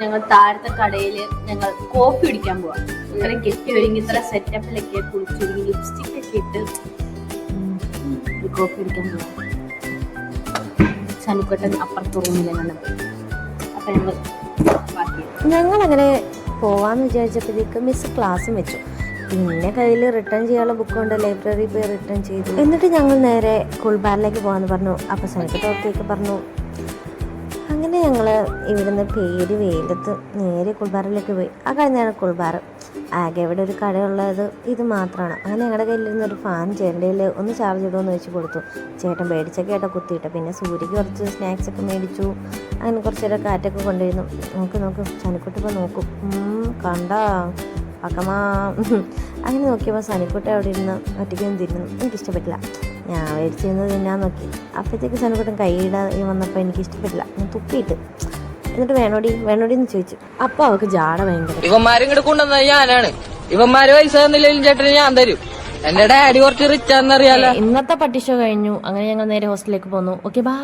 ഞങ്ങൾ താഴത്തെ കടയില് ഞങ്ങൾ കോഫി കുടിക്കാൻ പോവാം. ഇത്ര കെട്ടി ഒരുങ്ങി ഇത്ര സെറ്റപ്പിലൊക്കെ കുളിച്ചൊരുങ്ങി ലിപ്സ്റ്റിക് ഒക്കെ ഇട്ട് കോഫി കുടിക്കാൻ പോവാം. സനുക്കട്ടൻ അപ്പുറത്ത് റൂമിലെ കണ്ടത്. അപ്പൊ ഞങ്ങളങ്ങനെ പോവാന്ന് വിചാരിച്ചപ്പോഴേക്ക് മിസ് ക്ലാസ്സും വെച്ചു. പിന്നെ കയ്യിൽ റിട്ടേൺ ചെയ്യാനുള്ള ബുക്കുണ്ട്, ലൈബ്രറി പോയി റിട്ടേൺ ചെയ്തു. എന്നിട്ട് ഞങ്ങൾ നേരെ കുൾബാറിലേക്ക് പോകാമെന്ന് പറഞ്ഞു. അപ്പോൾ സനുക്കട്ട ഓക്കെയൊക്കെ പറഞ്ഞു. അങ്ങനെ ഞങ്ങൾ ഇവിടുന്ന് പേര് വെയിലത്ത് നേരെ കുൾബാറിലേക്ക് പോയി. ആ കഴിഞ്ഞാണ് കുൾബാർ. ആകെ ഇവിടെ ഒരു കടയുള്ളത് ഇത് മാത്രമാണ്. അങ്ങനെ ഞങ്ങളുടെ കയ്യിലിരുന്ന ഒരു ഫാൻ ചേട്ടൻ്റെ ഒന്ന് ചാർജ് ഇടുമെന്ന് വെച്ച് കൊടുത്തു. ചേട്ടൻ പേടിച്ചൊക്കെ ആയിട്ട് കുത്തിയിട്ട് പിന്നെ സൂര്യക്ക് കുറച്ച് സ്നാക്സൊക്കെ മേടിച്ചു. അങ്ങനെ കുറച്ച് നേരം കാറ്റൊക്കെ കൊണ്ടുവരുന്നു. നോക്ക് സനുക്കുട്ടി ഇപ്പോൾ നോക്കും. കണ്ടാ പക്കമാ. അങ്ങനെ നോക്കിയപ്പോൾ സനുക്കുട്ടി അവിടെ ഇരുന്ന് ഒറ്റയ്ക്കൊന്നും തിരുന്നു. എനിക്കിഷ്ടപ്പെട്ടില്ല. ഞാൻ മേടിച്ചിരുന്നത് തിന്നാൻ നോക്കി. അപ്പോഴത്തേക്ക് സനുക്കുട്ടൻ കൈയിടാൻ വന്നപ്പോൾ എനിക്കിഷ്ടപ്പെട്ടില്ല. ഞാൻ തുപ്പിയിട്ട് എന്നിട്ട് വേണോടി എന്ന് ചോദിച്ചു. അപ്പൊ അവൾക്ക് ജാട ഭയങ്കര. ഇവന്മാരും കൂടെ കൊണ്ടുവന്നത് ഞാനാണ്. ഇവന്മാര് പൈസ തന്നില്ലെങ്കിലും ചേട്ടന് ഞാൻ തരും. എന്റെ ഡാഡി കുറച്ച് റിച്ച് ആണെന്നറിയാലോ. ഇന്നത്തെ പട്ടി ഷോ കഴിഞ്ഞു. അങ്ങനെ ഞങ്ങൾ നേരെ ഹോസ്റ്റലിലേക്ക് പോന്നു. Okay bye.